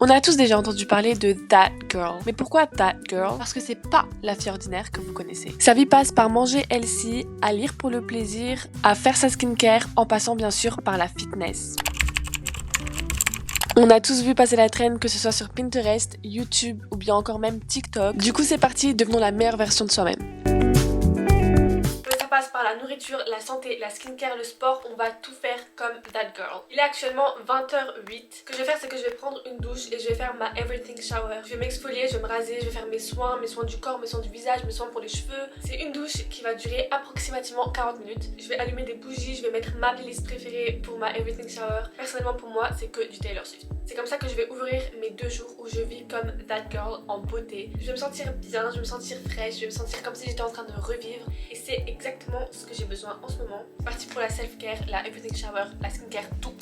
On a tous déjà entendu parler de That Girl. Mais pourquoi That Girl? Parce que c'est pas la fille ordinaire que vous connaissez. Sa vie passe par manger healthy, à lire pour le plaisir, à faire sa skincare, en passant bien sûr par la fitness. On a tous vu passer la traîne, que ce soit sur Pinterest, YouTube ou bien encore même TikTok. Du coup c'est parti, devenons la meilleure version de soi-même. Ça passe par la nourriture, la santé, la skincare, le sport, on va tout faire comme That Girl. Il est actuellement 20h08. Ce que je vais faire, c'est que je vais prendre une douche et je vais faire ma everything shower. Je vais m'exfolier, je vais me raser, je vais faire mes soins du corps, mes soins du visage, mes soins pour les cheveux. C'est une douche qui va durer approximativement 40 minutes. Je vais allumer des bougies, je vais mettre ma playlist préférée pour ma everything shower. Personnellement pour moi, c'est que du Taylor Swift. C'est comme ça que je vais ouvrir mes 2 jours où je vis comme That Girl en beauté. Je vais me sentir bien, je vais me sentir fraîche, je vais me sentir comme si j'étais en train de revivre. Et c'est exactement ce que j'ai besoin en ce moment. C'est parti pour la self-care, la everything shower, la skincare, tout.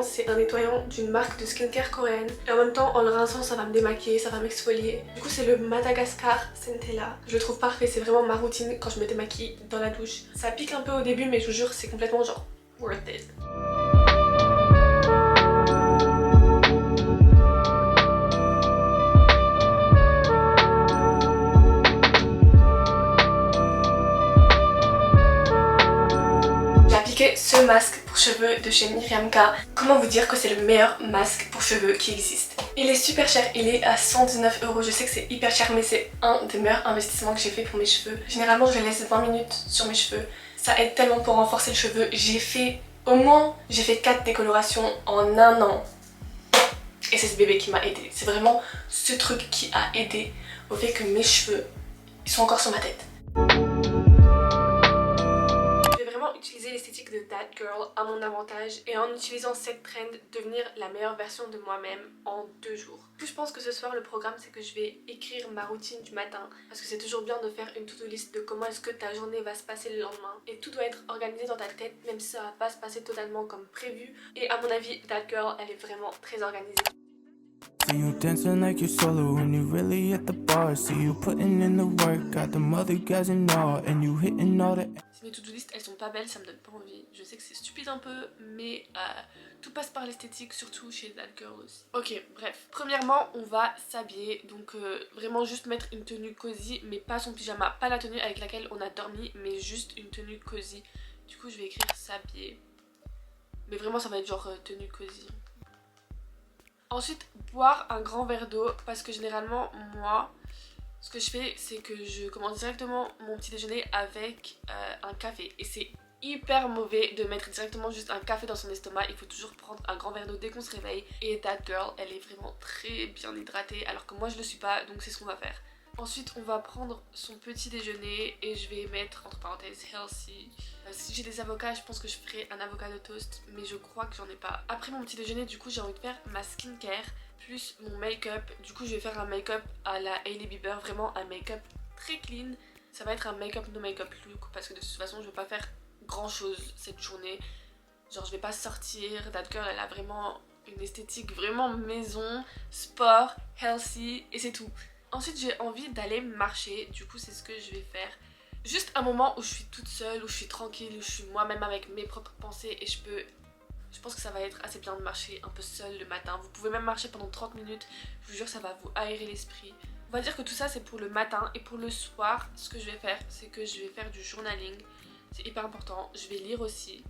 C'est un nettoyant d'une marque de skincare coréenne et en même temps en le rinçant ça va me démaquiller, ça va m'exfolier. Du coup c'est le Madagascar Centella. Je le trouve parfait, c'est vraiment ma routine quand je me démaquille dans la douche. Ça pique un peu au début mais je vous jure c'est complètement genre worth it. Ce masque pour cheveux de chez Miriam K. Comment vous dire que c'est le meilleur masque pour cheveux qui existe. Il est super cher, il est à 119 €. Je sais que c'est hyper cher mais c'est un des meilleurs investissements que j'ai fait pour mes cheveux. Généralement je les laisse 20 minutes sur mes cheveux. Ça aide tellement pour renforcer le cheveu. J'ai fait 4 décolorations en un an. Et c'est ce bébé qui m'a aidé. C'est vraiment ce truc qui a aidé au fait que mes cheveux ils sont encore sur ma tête. Utiliser l'esthétique de That Girl à mon avantage et en utilisant cette trend devenir la meilleure version de moi-même en 2 jours. Je pense que ce soir le programme c'est que je vais écrire ma routine du matin parce que c'est toujours bien de faire une to-do list de comment est-ce que ta journée va se passer le lendemain et tout doit être organisé dans ta tête même si ça va pas se passer totalement comme prévu et à mon avis That Girl elle est vraiment très organisée. See you dancing like you're solo and you really at the bar. See you putting in the work, got the mother guys and all, and you hitting all the. Si mes to-do list elles sont pas belles, ça me donne pas envie. Je sais que c'est stupide un peu, mais tout passe par l'esthétique, surtout chez That Girl aussi. Ok, bref. Premièrement, on va s'habiller, donc vraiment juste mettre une tenue cosy, mais pas son pyjama, pas la tenue avec laquelle on a dormi, mais juste une tenue cosy. Du coup, je vais écrire s'habiller, mais vraiment ça va être genre tenue cosy. Ensuite, boire un grand verre d'eau parce que généralement, moi, ce que je fais, c'est que je commence directement mon petit déjeuner avec un café. Et c'est hyper mauvais de mettre directement juste un café dans son estomac. Il faut toujours prendre un grand verre d'eau dès qu'on se réveille. Et That Girl, elle est vraiment très bien hydratée alors que moi je le suis pas, donc c'est ce qu'on va faire. Ensuite, on va prendre son petit déjeuner et je vais mettre entre parenthèses healthy. Si j'ai des avocats, je pense que je ferai un avocat de toast, mais je crois que j'en ai pas. Après mon petit déjeuner, du coup, j'ai envie de faire ma skincare plus mon make-up. Du coup, je vais faire un make-up à la Hailey Bieber, vraiment un make-up très clean. Ça va être un make-up no make-up look parce que de toute façon, je vais pas faire grand chose cette journée. Genre, je vais pas sortir. That Girl, elle a vraiment une esthétique vraiment maison, sport, healthy et c'est tout. Ensuite j'ai envie d'aller marcher, du coup c'est ce que je vais faire. Juste un moment où je suis toute seule, où je suis tranquille, où je suis moi-même avec mes propres pensées et je pense que ça va être assez bien de marcher un peu seule le matin. Vous pouvez même marcher pendant 30 minutes, je vous jure ça va vous aérer l'esprit. On va dire que tout ça c'est pour le matin et pour le soir, ce que je vais faire c'est que je vais faire du journaling. C'est hyper important, je vais lire aussi.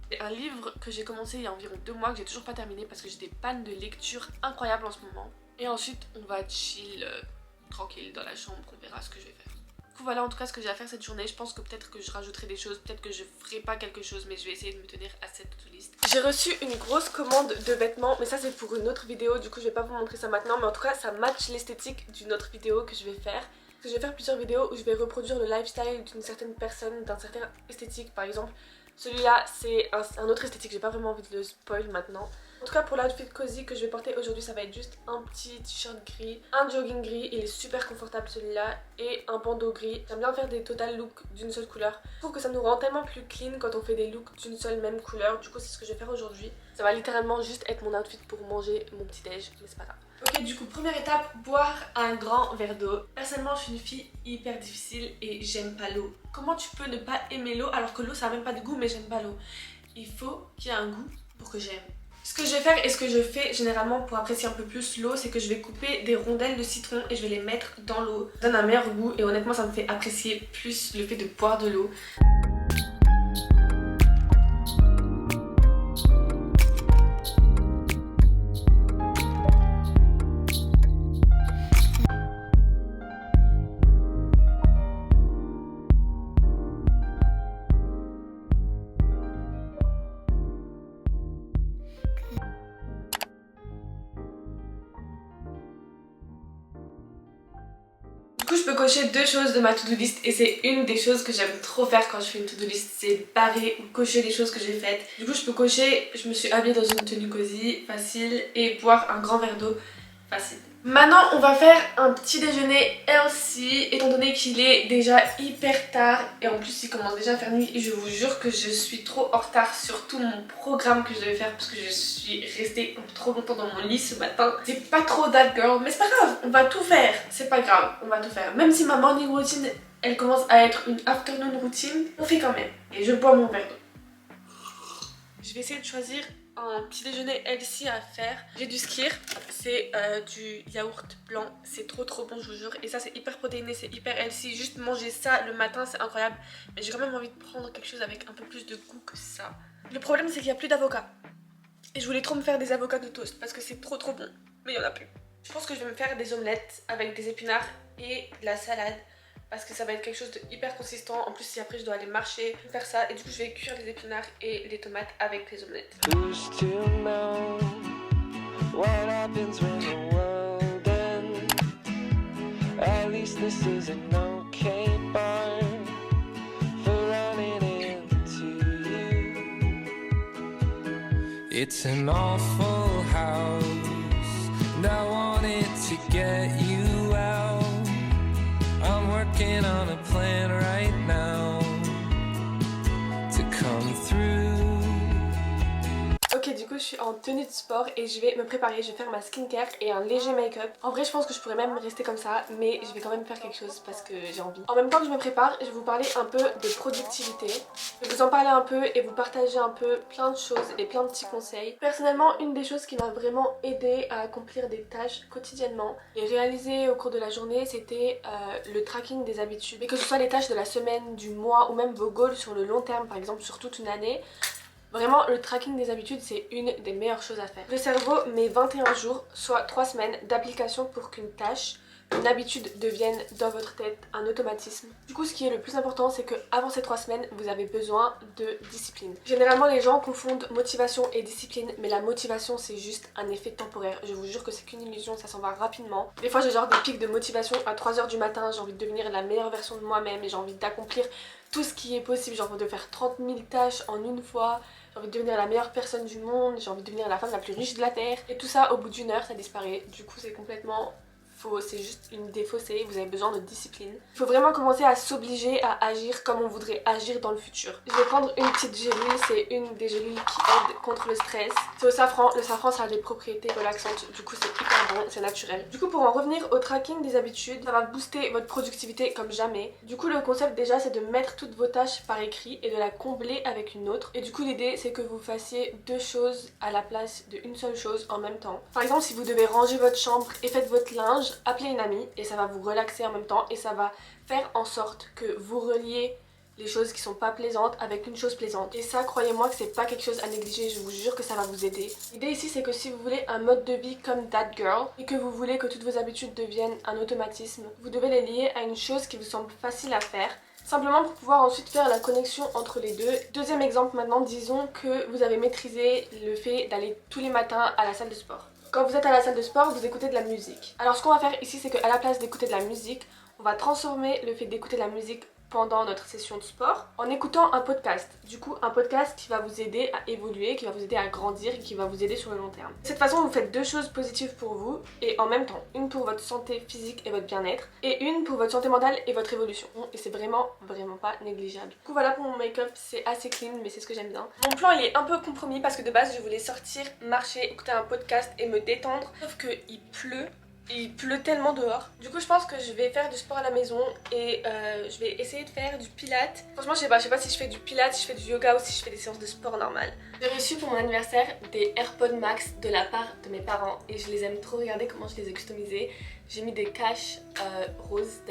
C'est un livre que j'ai commencé il y a environ 2 mois que j'ai toujours pas terminé parce que j'ai des pannes de lecture incroyables en ce moment. Et ensuite on va chill tranquille dans la chambre, on verra ce que je vais faire. Du coup voilà en tout cas ce que j'ai à faire cette journée. Je pense que peut-être que je rajouterai des choses, peut-être que je ferai pas quelque chose, mais je vais essayer de me tenir à cette to-do list. J'ai reçu une grosse commande de vêtements, mais ça c'est pour une autre vidéo, du coup je vais pas vous montrer ça maintenant, mais en tout cas ça match l'esthétique d'une autre vidéo que je vais faire. Parce que je vais faire plusieurs vidéos où je vais reproduire le lifestyle d'une certaine personne, d'un certain esthétique par exemple. Celui-là c'est un autre esthétique, j'ai pas vraiment envie de le spoil maintenant. En tout cas pour l'outfit cozy que je vais porter aujourd'hui, ça va être juste un petit t-shirt gris, un jogging gris, il est super confortable celui-là, et un bandeau gris. J'aime bien faire des total looks d'une seule couleur. Je trouve que ça nous rend tellement plus clean quand on fait des looks d'une seule même couleur. Du coup c'est ce que je vais faire aujourd'hui. Ça va littéralement juste être mon outfit pour manger mon petit déj, mais c'est pas grave. Ok, du coup première étape, boire un grand verre d'eau. Personnellement je suis une fille hyper difficile et j'aime pas l'eau. Comment tu peux ne pas aimer l'eau alors que l'eau ça a même pas de goût, mais j'aime pas l'eau? Il faut qu'il y ait un goût pour que j'aime. Ce que je vais faire et ce que je fais généralement pour apprécier un peu plus l'eau, c'est que je vais couper des rondelles de citron et je vais les mettre dans l'eau. Ça donne un meilleur goût et honnêtement ça me fait apprécier plus le fait de boire de l'eau. Du coup je peux cocher deux choses de ma to-do list et c'est une des choses que j'aime trop faire quand je fais une to-do list, c'est barrer ou cocher les choses que j'ai faites. Du coup je peux cocher, je me suis habillée dans une tenue cosy, facile, et boire un grand verre d'eau, facile. Maintenant on va faire un petit déjeuner healthy étant donné qu'il est déjà hyper tard et en plus il commence déjà à faire nuit et je vous jure que je suis trop en retard sur tout mon programme que je devais faire parce que je suis restée trop longtemps dans mon lit ce matin. C'est pas trop that girl mais c'est pas grave, on va tout faire, c'est pas grave, on va tout faire. Même si ma morning routine elle commence à être une afternoon routine, on fait quand même. Et je bois mon verre d'eau. Je vais essayer de choisir un petit déjeuner healthy à faire. J'ai du skyr, c'est du yaourt blanc, c'est trop bon je vous jure. Et ça c'est hyper protéiné, c'est hyper healthy. Juste manger ça le matin c'est incroyable. Mais j'ai quand même envie de prendre quelque chose avec un peu plus de goût que ça. Le problème c'est qu'il n'y a plus d'avocats. Et je voulais trop me faire des avocats de toast parce que c'est trop bon. Mais il n'y en a plus. Je pense que je vais me faire des omelettes avec des épinards et de la salade. Parce que ça va être quelque chose de hyper consistant. En plus si après je dois aller marcher, faire ça. Et du coup je vais cuire les épinards et les tomates avec les omelettes. It's an awful house, and I wanted to get you out. I'm working on a plan right now to come through. Ok, du coup je suis en tenue de sport et je vais me préparer, je vais faire ma skincare et un léger make-up. En vrai je pense que je pourrais même rester comme ça, mais je vais quand même faire quelque chose parce que j'ai envie. En même temps que je me prépare, je vais vous parler un peu de productivité. Je vais vous en parler un peu et vous partager un peu plein de choses et plein de petits conseils. Personnellement, une des choses qui m'a vraiment aidé à accomplir des tâches quotidiennement et réaliser au cours de la journée, c'était le tracking des habitudes. Et que ce soit les tâches de la semaine, du mois ou même vos goals sur le long terme, par exemple sur toute une année. Vraiment, le tracking des habitudes, c'est une des meilleures choses à faire. Le cerveau met 21 jours, soit 3 semaines d'application pour qu'une tâche, une habitude devienne dans votre tête un automatisme. Du coup, ce qui est le plus important, c'est que avant ces 3 semaines, vous avez besoin de discipline. Généralement, les gens confondent motivation et discipline, mais la motivation, c'est juste un effet temporaire. Je vous jure que c'est qu'une illusion, ça s'en va rapidement. Des fois, j'ai genre des pics de motivation à 3 h du matin, j'ai envie de devenir la meilleure version de moi-même et j'ai envie d'accomplir tout ce qui est possible. J'ai envie de faire 30 000 tâches en une fois. J'ai envie de devenir la meilleure personne du monde, j'ai envie de devenir la femme la plus riche de la terre. Et tout ça, au bout d'1 heure, ça disparaît. Du coup, c'est complètement faux, c'est juste une idée faussée, vous avez besoin de discipline. Il faut vraiment commencer à s'obliger à agir comme on voudrait agir dans le futur. Je vais prendre une petite gélule, c'est une des gélules qui aide contre le stress. C'est au safran, le safran ça a des propriétés relaxantes, du coup c'est hyper bon, c'est naturel. Du coup pour en revenir au tracking des habitudes, ça va booster votre productivité comme jamais. Du coup le concept déjà c'est de mettre toutes vos tâches par écrit et de la combler avec une autre. Et du coup l'idée c'est que vous fassiez 2 choses à la place d'une seule chose en même temps. Par exemple si vous devez ranger votre chambre et faites votre linge, appelez une amie et ça va vous relaxer en même temps et ça va faire en sorte que vous reliez les choses qui sont pas plaisantes avec une chose plaisante. Et ça, croyez-moi que c'est pas quelque chose à négliger, je vous jure que ça va vous aider. L'idée ici c'est que si vous voulez un mode de vie comme that girl et que vous voulez que toutes vos habitudes deviennent un automatisme, vous devez les lier à une chose qui vous semble facile à faire, simplement pour pouvoir ensuite faire la connexion entre les deux. Deuxième exemple maintenant, disons que vous avez maîtrisé le fait d'aller tous les matins à la salle de sport. Quand vous êtes à la salle de sport, vous écoutez de la musique. Alors ce qu'on va faire ici, c'est qu'à la place d'écouter de la musique, on va transformer le fait d'écouter de la musique pendant notre session de sport en écoutant un podcast. Du coup, un podcast qui va vous aider à évoluer, qui va vous aider à grandir et qui va vous aider sur le long terme. De cette façon, vous faites deux choses positives pour vous et en même temps, une pour votre santé physique et votre bien-être et une pour votre santé mentale et votre évolution. Et c'est vraiment pas négligeable. Du coup, voilà pour mon make-up, c'est assez clean mais c'est ce que j'aime bien. Mon plan, il est un peu compromis parce que de base, je voulais sortir, marcher, écouter un podcast et me détendre. Sauf qu'il pleut. Il pleut tellement dehors. Du coup je pense que je vais faire du sport à la maison et je vais essayer de faire du pilates. Franchement je sais pas si je fais du pilates, si je fais du yoga ou si je fais des séances de sport normales. J'ai reçu pour mon anniversaire des AirPods Max de la part de mes parents et je les aime trop. Regardez comment je les ai customisés. J'ai mis des caches roses.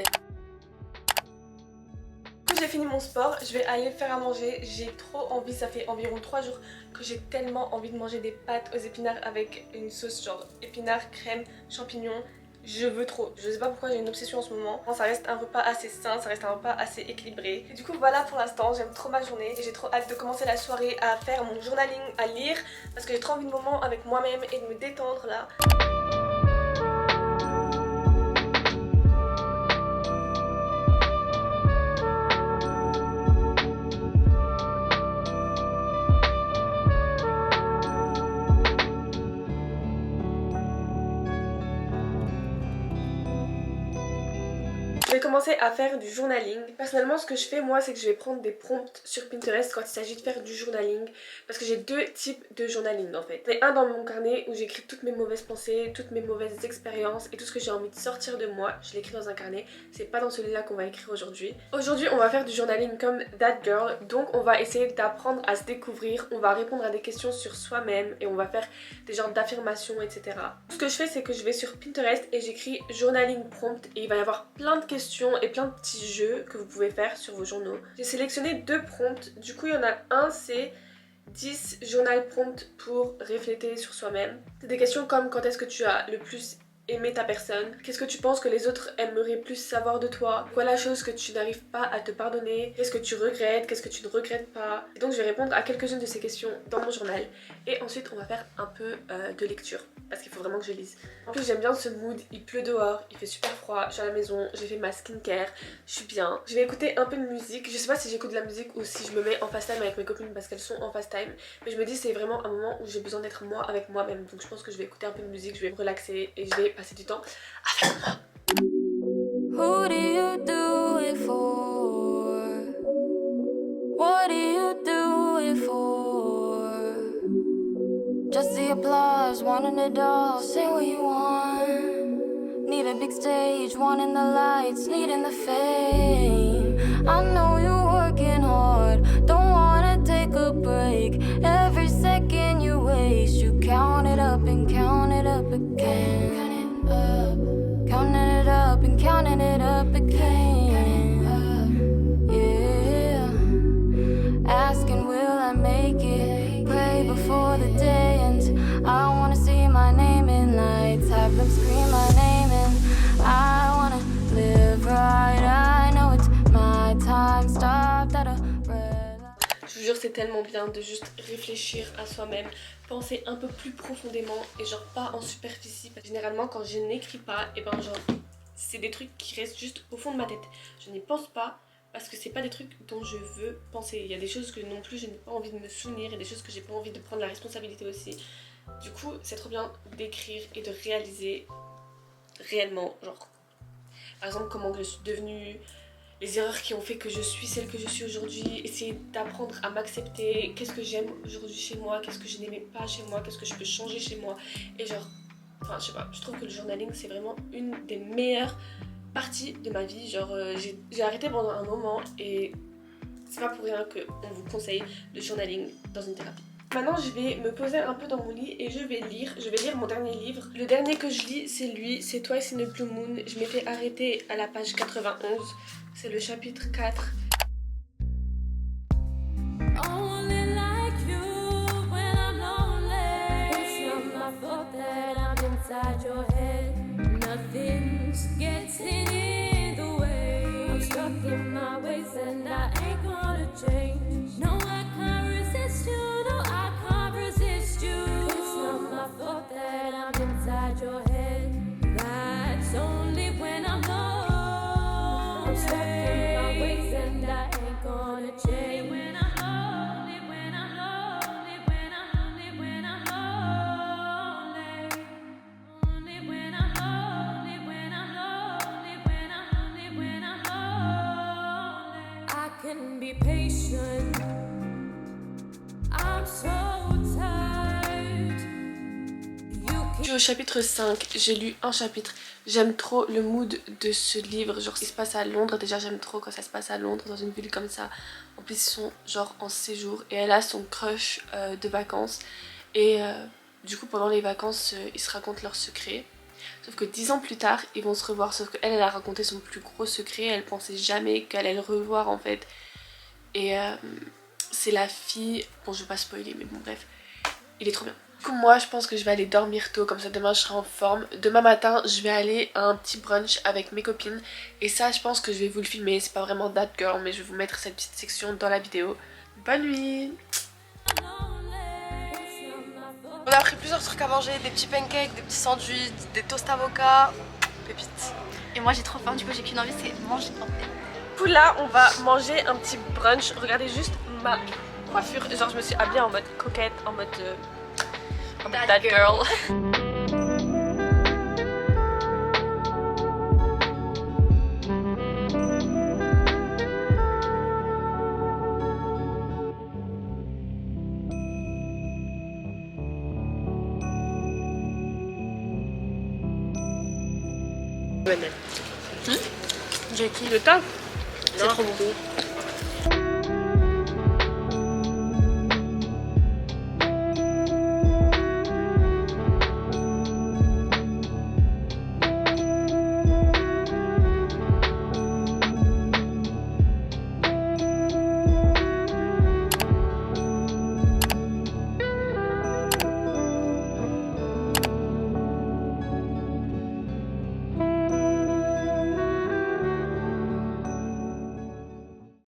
J'ai fini mon sport, je vais aller faire à manger. J'ai trop envie, ça fait environ 3 jours que j'ai tellement envie de manger des pâtes aux épinards avec une sauce genre épinards, crème, champignons. Je veux trop, je sais pas pourquoi j'ai une obsession en ce moment. Ça reste un repas assez sain, ça reste un repas assez équilibré. Et du coup voilà pour l'instant, j'aime trop ma journée et j'ai trop hâte de commencer la soirée à faire mon journaling, à lire parce que j'ai trop envie de moments avec moi-même et de me détendre là. Je vais commencer à faire du journaling. Personnellement ce que je fais moi c'est que je vais prendre des prompts sur Pinterest quand il s'agit de faire du journaling parce que j'ai deux types de journaling en fait. J'en ai un dans mon carnet où j'écris toutes mes mauvaises pensées, toutes mes mauvaises expériences et tout ce que j'ai envie de sortir de moi. Je l'écris dans un carnet, c'est pas dans celui-là qu'on va écrire aujourd'hui. Aujourd'hui on va faire du journaling comme That Girl, donc on va essayer d'apprendre à se découvrir, on va répondre à des questions sur soi-même et on va faire des genres d'affirmations etc. Ce que je fais c'est que je vais sur Pinterest et j'écris journaling prompt et il va y avoir plein de questions et plein de petits jeux que vous pouvez faire sur vos journaux. J'ai sélectionné 2 prompts, du coup il y en a un c'est 10 journal prompts pour refléter sur soi-même. C'est des questions comme quand est-ce que tu as le plus aimé ta personne, qu'est-ce que tu penses que les autres aimeraient plus savoir de toi, quoi la chose que tu n'arrives pas à te pardonner, qu'est-ce que tu regrettes, qu'est-ce que tu ne regrettes pas. Et donc je vais répondre à quelques-unes de ces questions dans mon journal et ensuite on va faire un peu de lecture parce qu'il faut vraiment que je lise. En plus j'aime bien ce mood, il pleut dehors, il fait super froid, je suis à la maison, j'ai fait ma skincare, je suis bien. Je vais écouter un peu de musique, je sais pas si j'écoute de la musique ou si je me mets en fast time avec mes copines parce qu'elles sont en fast time, mais je me dis c'est vraiment un moment où j'ai besoin d'être moi avec moi-même, donc je pense que je vais écouter un peu de musique, je vais me relaxer et je vais passer du temps avec moi. Who do you do it for? What do you do it for? Just the applause, wanting it all, say what you want. Need a big stage, wanting the lights, needing the fame. I know you're working hard, don't wanna take a break. Every second you waste, you count it up and count it up again. Counting it up and counting it up again. Yeah. Asking will I make it? Pray before the day ends. I wanna see my name in lights, have them scream my name and I wanna live right. I know it's my time, stopped at a breath. Je vous jure c'est tellement bien de juste réfléchir à soi-même, penser un peu plus profondément et genre pas en superficie. Généralement quand je n'écris pas, et ben genre c'est des trucs qui restent juste au fond de ma tête. Je n'y pense pas parce que c'est pas des trucs dont je veux penser. Il y a des choses que non plus je n'ai pas envie de me souvenir et des choses que j'ai pas envie de prendre la responsabilité aussi. Du coup c'est trop bien d'écrire et de réaliser réellement genre par exemple comment je suis devenue, les erreurs qui ont fait que je suis celle que je suis aujourd'hui, essayer d'apprendre à m'accepter, qu'est-ce que j'aime aujourd'hui chez moi, qu'est-ce que je n'aimais pas chez moi, qu'est-ce que je peux changer chez moi et genre, enfin je sais pas, je trouve que le journaling c'est vraiment une des meilleures parties de ma vie, genre j'ai arrêté pendant un moment et c'est pas pour rien qu'on vous conseille le journaling dans une thérapie. Maintenant je vais me poser un peu dans mon lit et je vais lire mon dernier livre. Le dernier que je lis c'est lui, c'est Twice in a Blue Moon. Je m'étais arrêtée à la page 91, c'est le chapitre 4. patient. I'm so tired. Je suis au chapitre 5, j'ai lu un chapitre. J'aime trop le mood de ce livre, genre il se passe à Londres, déjà j'aime trop quand ça se passe à Londres, dans une ville comme ça. En plus ils sont genre en séjour et elle a son crush de vacances. Et du coup pendant les vacances ils se racontent leurs secrets. Sauf que 10 ans plus tard ils vont se revoir, sauf qu'elle elle a raconté son plus gros secret, elle pensait jamais qu'elle allait le revoir en fait. Et c'est la fille, bon je vais pas spoiler mais bon bref, il est trop bien. Du coup moi je pense que je vais aller dormir tôt, comme ça demain je serai en forme. Demain matin je vais aller à un petit brunch avec mes copines. Et ça je pense que je vais vous le filmer, c'est pas vraiment that girl mais je vais vous mettre cette petite section dans la vidéo. Bonne nuit. On a pris plusieurs trucs à manger, des petits pancakes, des petits sandwichs, des toasts avocats, pépites. Et moi j'ai trop faim, du coup j'ai qu'une envie, c'est manger. Du coup là on va manger un petit brunch. Regardez juste ma coiffure, genre je me suis habillée en mode coquette, en mode that girl. J'ai qui Le top. C'est trop bon.